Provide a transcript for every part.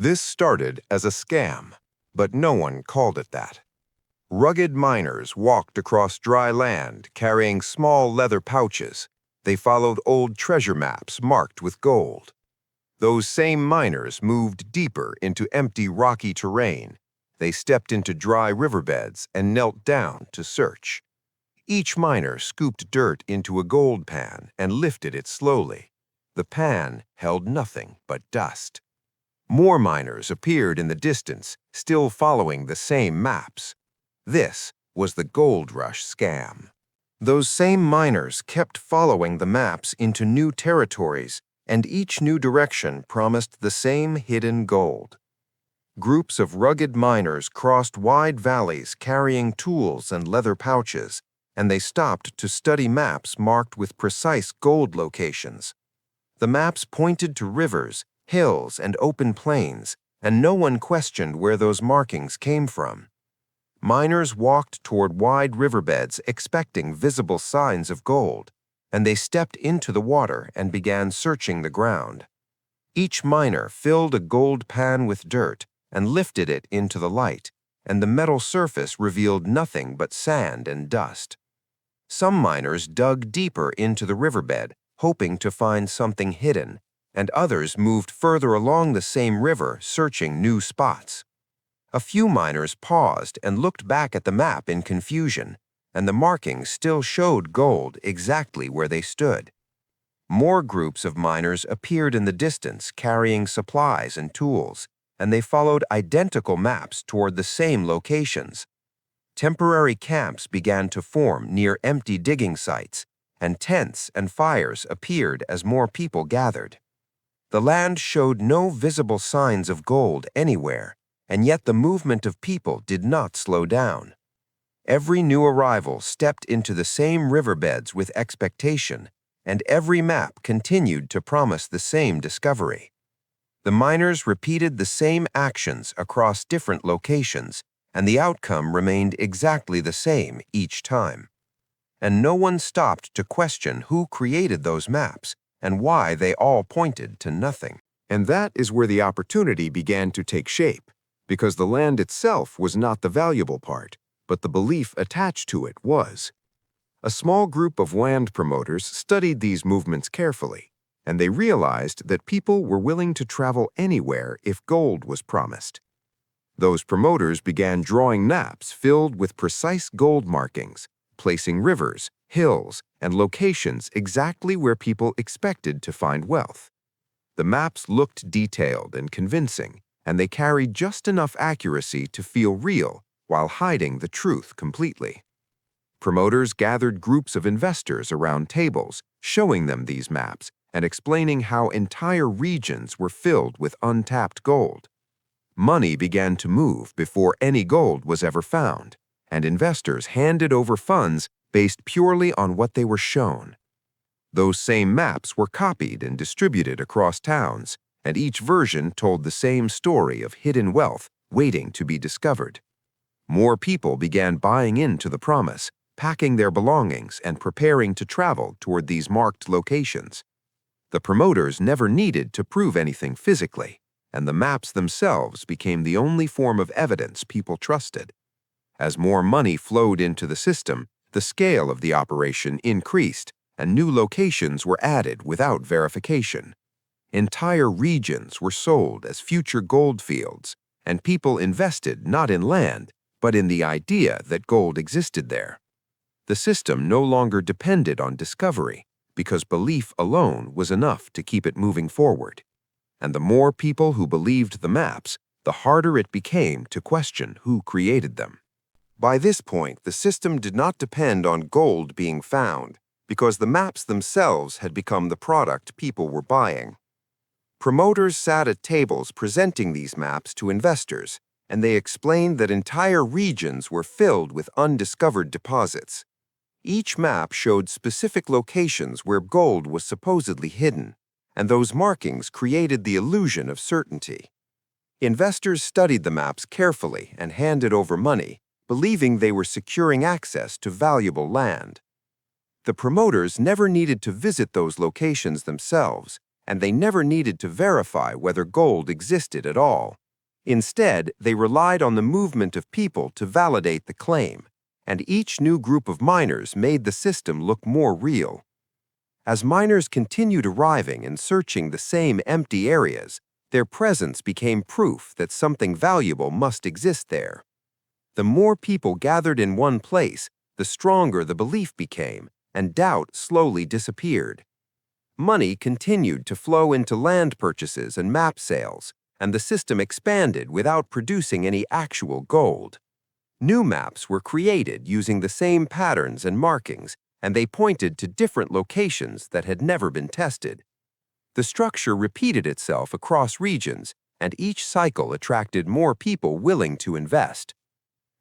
This started as a scam, but no one called it that. Rugged miners walked across dry land carrying small leather pouches. They followed old treasure maps marked with gold. Those same miners moved deeper into empty rocky terrain. They stepped into dry riverbeds and knelt down to search. Each miner scooped dirt into a gold pan and lifted it slowly. The pan held nothing but dust. More miners appeared in the distance, still following the same maps. This was the gold rush scam. Those same miners kept following the maps into new territories, and each new direction promised the same hidden gold. Groups of rugged miners crossed wide valleys carrying tools and leather pouches, and they stopped to study maps marked with precise gold locations. The maps pointed to rivers, hills, and open plains, and no one questioned where those markings came from. Miners walked toward wide riverbeds expecting visible signs of gold, and they stepped into the water and began searching the ground. Each miner filled a gold pan with dirt and lifted it into the light, and the metal surface revealed nothing but sand and dust. Some miners dug deeper into the riverbed, hoping to find something hidden, and others moved further along the same river, searching new spots. A few miners paused and looked back at the map in confusion, and the markings still showed gold exactly where they stood. More groups of miners appeared in the distance carrying supplies and tools, and they followed identical maps toward the same locations. Temporary camps began to form near empty digging sites, and tents and fires appeared as more people gathered. The land showed no visible signs of gold anywhere, and yet the movement of people did not slow down. Every new arrival stepped into the same riverbeds with expectation, and every map continued to promise the same discovery. The miners repeated the same actions across different locations, and the outcome remained exactly the same each time. And no one stopped to question who created those maps and why they all pointed to nothing. And that is where the opportunity began to take shape, because the land itself was not the valuable part, but the belief attached to it was. A small group of land promoters studied these movements carefully, and they realized that people were willing to travel anywhere if gold was promised. Those promoters began drawing maps filled with precise gold markings, placing rivers, hills, and locations exactly where people expected to find wealth. The maps looked detailed and convincing, and they carried just enough accuracy to feel real while hiding the truth completely. Promoters gathered groups of investors around tables, showing them these maps and explaining how entire regions were filled with untapped gold. Money began to move before any gold was ever found, and investors handed over funds based purely on what they were shown. Those same maps were copied and distributed across towns, and each version told the same story of hidden wealth waiting to be discovered. More people began buying into the promise, packing their belongings and preparing to travel toward these marked locations. The promoters never needed to prove anything physically, and the maps themselves became the only form of evidence people trusted. As more money flowed into the system, the scale of the operation increased, and new locations were added without verification. Entire regions were sold as future gold fields, and people invested not in land, but in the idea that gold existed there. The system no longer depended on discovery, because belief alone was enough to keep it moving forward. And the more people who believed the maps, the harder it became to question who created them. By this point, the system did not depend on gold being found, because the maps themselves had become the product people were buying. Promoters sat at tables presenting these maps to investors, and they explained that entire regions were filled with undiscovered deposits. Each map showed specific locations where gold was supposedly hidden, and those markings created the illusion of certainty. Investors studied the maps carefully and handed over money, believing they were securing access to valuable land. The promoters never needed to visit those locations themselves, and they never needed to verify whether gold existed at all. Instead, they relied on the movement of people to validate the claim, and each new group of miners made the system look more real. As miners continued arriving and searching the same empty areas, their presence became proof that something valuable must exist there. The more people gathered in one place, the stronger the belief became, and doubt slowly disappeared. Money continued to flow into land purchases and map sales, and the system expanded without producing any actual gold. New maps were created using the same patterns and markings, and they pointed to different locations that had never been tested. The structure repeated itself across regions, and each cycle attracted more people willing to invest.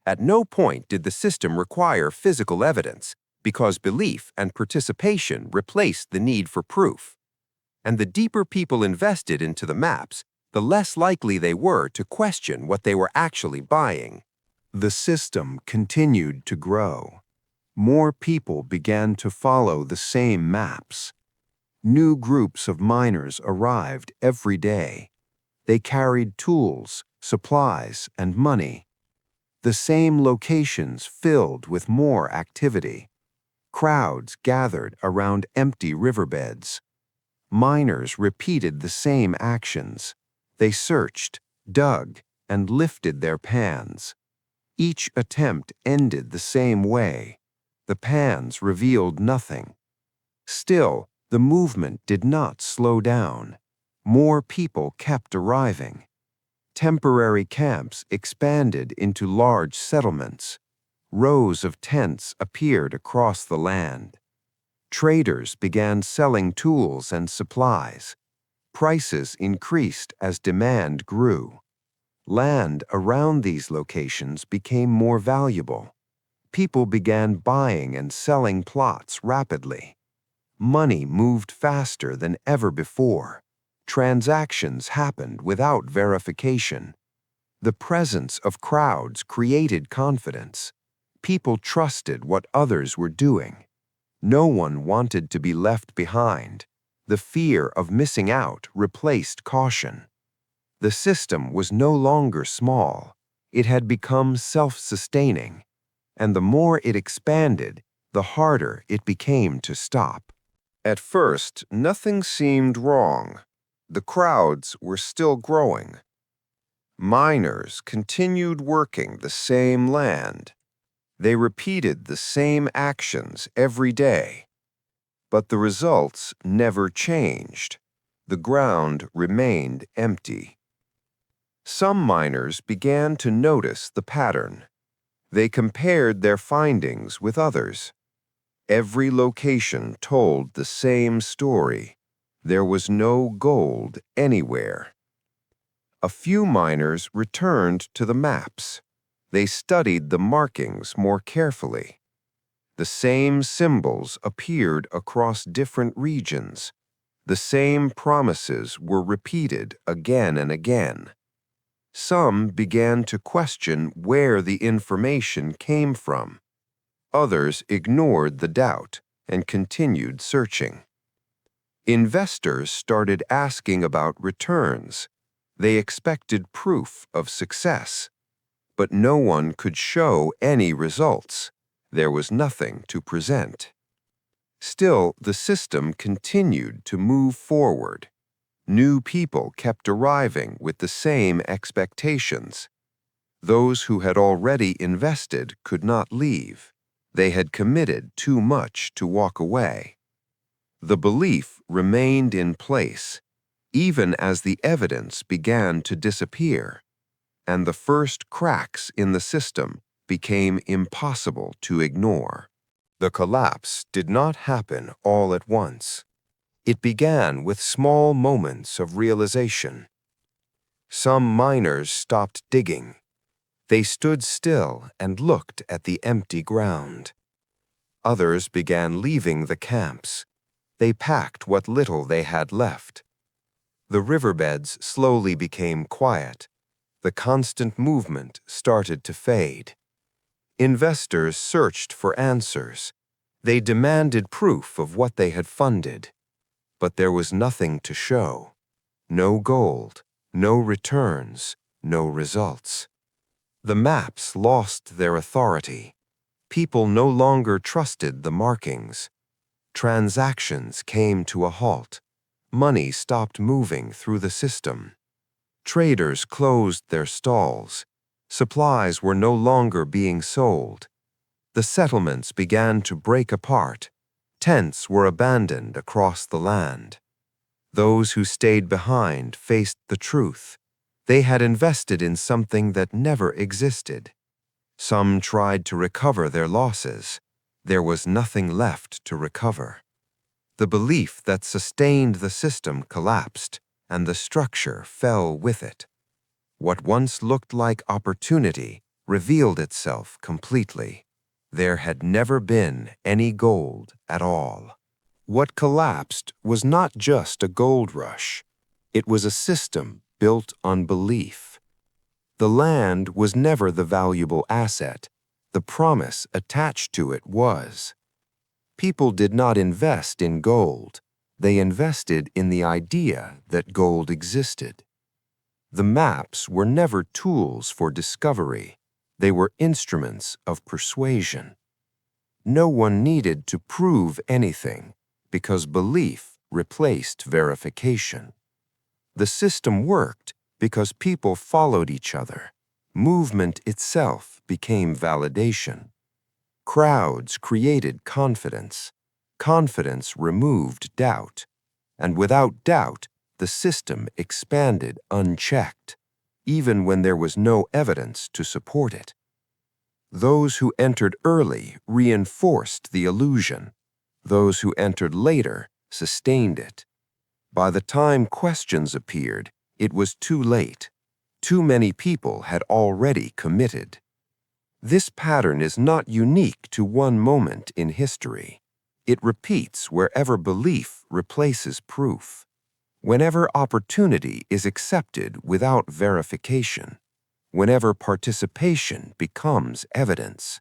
At no point did the system require physical evidence, because belief and participation replaced the need for proof. And the deeper people invested into the maps, the less likely they were to question what they were actually buying. The system continued to grow. More people began to follow the same maps. New groups of miners arrived every day. They carried tools, supplies, and money. The same locations filled with more activity. Crowds gathered around empty riverbeds. Miners repeated the same actions. They searched, dug, and lifted their pans. Each attempt ended the same way. The pans revealed nothing. Still, the movement did not slow down. More people kept arriving. Temporary camps expanded into large settlements. Rows of tents appeared across the land. Traders began selling tools and supplies. Prices increased as demand grew. Land around these locations became more valuable. People began buying and selling plots rapidly. Money moved faster than ever before. Transactions happened without verification. The presence of crowds created confidence. People trusted what others were doing. No one wanted to be left behind. The fear of missing out replaced caution. The system was no longer small. It had become self-sustaining. And the more it expanded, the harder it became to stop. At first, nothing seemed wrong. The crowds were still growing. Miners continued working the same land. They repeated the same actions every day. But the results never changed. The ground remained empty. Some miners began to notice the pattern. They compared their findings with others. Every location told the same story. There was no gold anywhere. A few miners returned to the maps. They studied the markings more carefully. The same symbols appeared across different regions. The same promises were repeated again and again. Some began to question where the information came from. Others ignored the doubt and continued searching. Investors started asking about returns. They expected proof of success. But no one could show any results. There was nothing to present. Still, the system continued to move forward. New people kept arriving with the same expectations. Those who had already invested could not leave. They had committed too much to walk away. The belief remained in place, even as the evidence began to disappear, and the first cracks in the system became impossible to ignore. The collapse did not happen all at once. It began with small moments of realization. Some miners stopped digging. They stood still and looked at the empty ground. Others began leaving the camps. They packed what little they had left. The riverbeds slowly became quiet. The constant movement started to fade. Investors searched for answers. They demanded proof of what they had funded. but there was nothing to show. No gold, no returns, no results. The maps lost their authority. People no longer trusted the markings. Transactions came to a halt. Money stopped moving through the system. Traders closed their stalls. Supplies were no longer being sold. The settlements began to break apart. Tents were abandoned across the land. Those who stayed behind faced the truth. They had invested in something that never existed. Some tried to recover their losses. There was nothing left to recover. The belief that sustained the system collapsed, and the structure fell with it. What once looked like opportunity revealed itself completely. There had never been any gold at all. What collapsed was not just a gold rush. It was a system built on belief. The land was never the valuable asset. The promise attached to it was. People did not invest in gold. They invested in the idea that gold existed. The maps were never tools for discovery. They were instruments of persuasion. No one needed to prove anything because belief replaced verification. The system worked because people followed each other. Movement itself became validation. Crowds created confidence. Confidence removed doubt. And without doubt, the system expanded unchecked, even when there was no evidence to support it. Those who entered early reinforced the illusion. Those who entered later sustained it. By the time questions appeared, it was too late. Too many people had already committed. This pattern is not unique to one moment in history. It repeats wherever belief replaces proof. Whenever opportunity is accepted without verification. Whenever participation becomes evidence.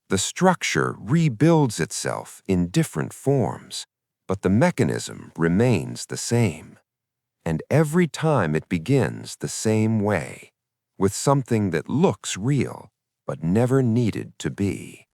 The structure rebuilds itself in different forms, but the mechanism remains the same. And every time it begins the same way, with something that looks real, but never needed to be.